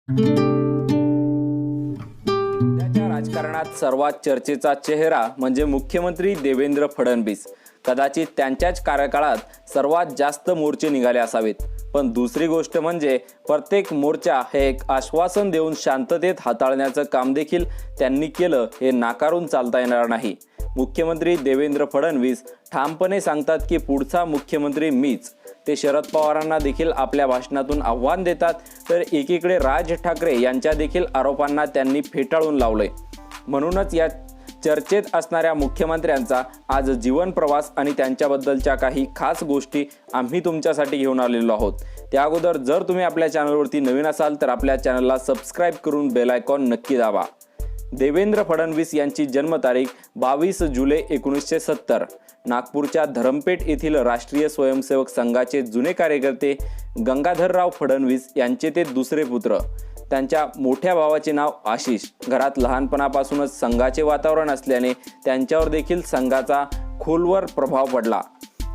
सध्याच्या राजकारणात सर्वात चर्चेचा चेहरा म्हणजे मुख्यमंत्री देवेंद्र फडणवीस. कदाचित त्यांच्याच कार्यकाळात सर्वात जास्त मोर्चे निघाले असावेत. पण दुसरी गोष्ट म्हणजे प्रत्येक मोर्चा हे एक आश्वासन देऊन शांततेत हाताळण्याचं काम देखील त्यांनी केलं हे नाकारून चालता येणार नाही. मुख्यमंत्री देवेंद्र फडणवीस ठामपणे सांगतात की पुढचा मुख्यमंत्री मीच. ते शरद पवारांना देखील आपल्या भाषणातून आव्हान देतात, तर एकीकडे राज ठाकरे यांच्या देखील आरोपांना त्यांनी फेटाळून लावलंय. म्हणूनच या चर्चेत असणाऱ्या मुख्यमंत्र्यांचा आज जीवन प्रवास आणि त्यांच्याबद्दलच्या काही खास गोष्टी आम्ही तुमच्यासाठी घेऊन आलेलो आहोत. त्या अगोदर जर तुम्ही आपल्या चॅनलवरती नवीन असाल तर आपल्या चॅनलला सबस्क्राईब करून बेल आयकॉन नक्की दाबा. देवेंद्र फडणवीस यांची जन्मतारीख 22 जुलै 1970. नागपूरच्या धरमपेठ येथील राष्ट्रीय स्वयंसेवक संघाचे जुने कार्यकर्ते गंगाधरराव फडणवीस यांचे ते दुसरे पुत्र. त्यांच्या मोठ्या भावाचे नाव आशिष. घरात लहानपणापासूनच संघाचे वातावरण असल्याने त्यांच्यावर देखील संघाचा खोलवर प्रभाव पडला.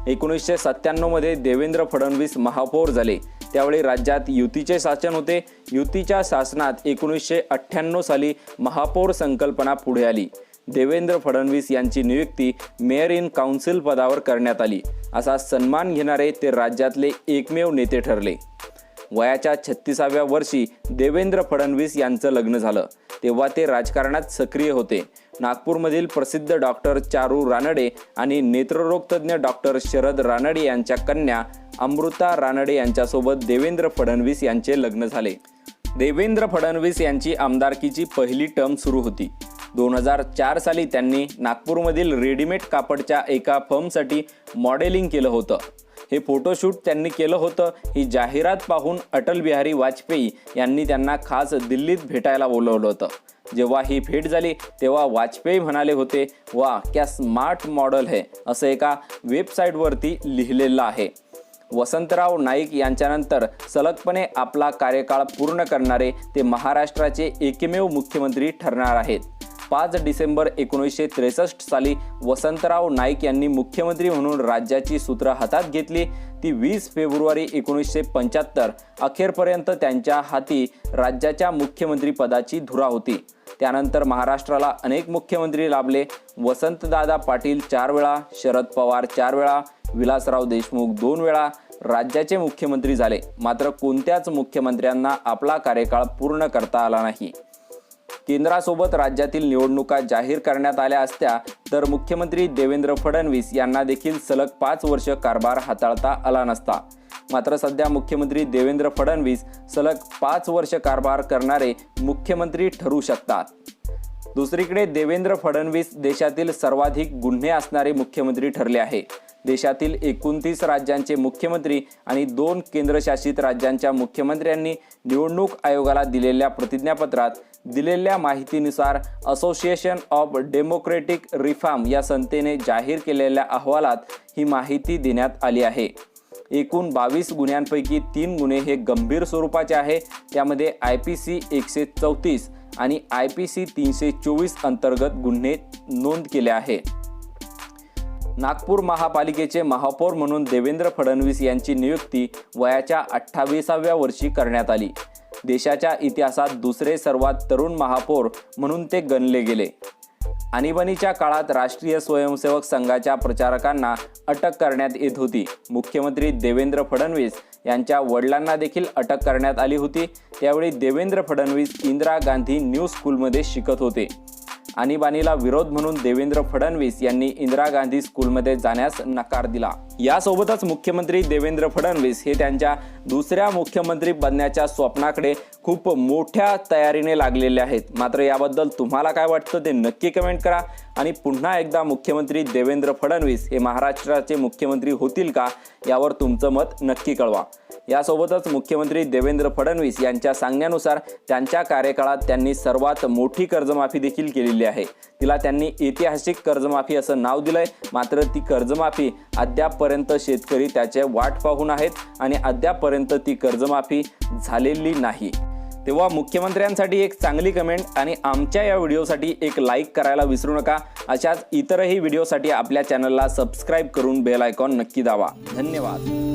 1997 मध्ये देवेंद्र फडणवीस महापौर झाले. त्यावेळी राज्यात युतीचे शासन होते. युतीच्या शासनात 1998 साली महापौर संकल्पना पुढे आली. देवेंद्र फडणवीस यांची नियुक्ती मेयर इन काउन्सिल पदावर करण्यात आली. असा सन्मान घेणारे ते राज्यातले एकमेव नेते ठरले. वयाच्या 36व्या वर्षी देवेंद्र फडणवीस यांचं लग्न झालं. तेव्हा ते राजकारणात सक्रिय होते. नागपूरमधील प्रसिद्ध डॉक्टर चारू रानडे आणि नेत्ररोग तज्ज्ञ डॉक्टर शरद रानडे यांच्या कन्या अमृता रानडे यांच्यासोबत देवेंद्र फडणवीस यांचे लग्न झाले. देवेंद्र फडणवीस यांची आमदारकीची पहिली टर्म सुरू होती. 2004 साली त्यांनी नागपूरमधील रेडीमेड कापडच्या एका फर्मसाठी मॉडेलिंग केलं होतं. हे फोटोशूट त्यांनी केलं होतं. ही जाहिरात पाहून अटल बिहारी वाजपेयी यांनी त्यांना खास दिल्लीत भेटायला बोलवलं होतं. जेव्हा ही भेट झाली तेव्हा वाजपेयी म्हणाले होते, वा क्या स्मार्ट मॉडेल है, असं एका वेबसाईटवरती लिहिलेलं आहे. वसंतराव नाईक यांच्यानंतर सलगपणे आपला कार्यकाळ पूर्ण करणारे ते महाराष्ट्राचे एकमेव मुख्यमंत्री ठरणार आहेत. 5 डिसेंबर 1963 साली वसंतराव नाईक यांनी मुख्यमंत्री म्हणून राज्याची सूत्र हातात घेतली. ती 20 फेब्रुवारी 1975 अखेरपर्यंत त्यांच्या हाती राज्याच्या मुख्यमंत्री पदाची धुरा होती. त्यानंतर महाराष्ट्राला अनेक मुख्यमंत्री लाभले. वसंतदादा पाटील 4 वेळा, शरद पवार 4 वेळा, विलासराव देशमुख 2 वेळा राज्याचे मुख्यमंत्री झाले. मात्र कोणत्याच मुख्यमंत्र्यांना आपला कार्यकाळ पूर्ण करता आला नाही. केंद्रासोबत राज्यातील निवडणुका जाहीर करण्यात आल्या असत्या तर मुख्यमंत्री देवेंद्र फडणवीस यांना देखील सलग 5 वर्ष कारभार हाताळता आला नसता. मात्र सध्या मुख्यमंत्री देवेंद्र फडणवीस सलग 5 वर्ष कारभार करणारे मुख्यमंत्री ठरू शकतात. दुसरीकडे देवेंद्र फडणवीस देशातील सर्वाधिक गुन्हे असणारे मुख्यमंत्री ठरले आहे. देशातील 29 राज्यांचे मुख्यमंत्री आणि 2 केंद्रशासित राज्यांच्या मुख्यमंत्र्यांनी निवडणूक आयोगाला दिलेल्या प्रतिज्ञापत्रात दिलेल्या माहितीनुसार असोसिएशन ऑफ डेमोक्रेटिक रिफॉर्म या संस्थेने जाहीर केलेल्या अहवालात ही माहिती देण्यात आली आहे. एकूण 22 गुन्ह्यांपैकी 3 गुन्हे हे गंभीर स्वरूपाचे आहे. त्यामध्ये IPC 134 आणि IPC 324 अंतर्गत गुन्हे नोंद केले आहे. नागपूर महापालिकेचे महापौर म्हणून देवेंद्र फडणवीस यांची नियुक्ती वयाच्या 28व्या वर्षी करण्यात आली. देशाच्या इतिहासात दुसरे सर्वात तरुण महापौर म्हणून ते गणले गेले. आणीबाणीच्या काळात राष्ट्रीय स्वयंसेवक संघाच्या प्रचारकांना अटक करण्यात येत होती. मुख्यमंत्री देवेंद्र फडणवीस यांच्या वडिलांना देखील अटक करण्यात आली होती. त्यावेळी देवेंद्र फडणवीस इंदिरा गांधी न्यू स्कूलमध्ये शिकत होते. आणीबाणीला विरोध म्हणून देवेंद्र फडणवीस यांनी इंदिरा गांधी स्कूलमध्ये जाण्यास नकार दिला. यासोबतच मुख्यमंत्री देवेंद्र फडणवीस हे त्यांच्या दुसऱ्या मुख्यमंत्री बनण्याच्या स्वप्नाकडे खूप मोठ्या तयारीने लागलेले आहेत. मात्र याबद्दल तुम्हाला काय वाटतं ते नक्की कमेंट करा. आणि पुन्हा एकदा मुख्यमंत्री देवेंद्र फडणवीस हे महाराष्ट्राचे मुख्यमंत्री होतील का यावर तुमचं मत नक्की कळवा. यासोबतच मुख्यमंत्री देवेंद्र फडणवीस यांच्या सांगण्यानुसार त्यांच्या कार्यकाळात त्यांनी सर्वात मोठी कर्जमाफी देखील केलेली आहे. तिला त्यांनी ऐतिहासिक कर्जमाफी असं नाव दिलंय. मात्र ती कर्जमाफी अद्यापपर्यंत शेतकरी त्याचे वाट पाहून आहेत आणि अद्यापपर्यंत ती कर्जमाफी झालेली नाही. तेव्हा मुख्यमंत्र्यांसाठी एक चांगली कमेंट आणि आमच्या या व्हिडिओसाठी एक लाईक करायला विसरू नका. अशाच इतरही व्हिडिओसाठी आपल्या चॅनलला सबस्क्राईब करून बेल आयकॉन नक्की दाबा. धन्यवाद.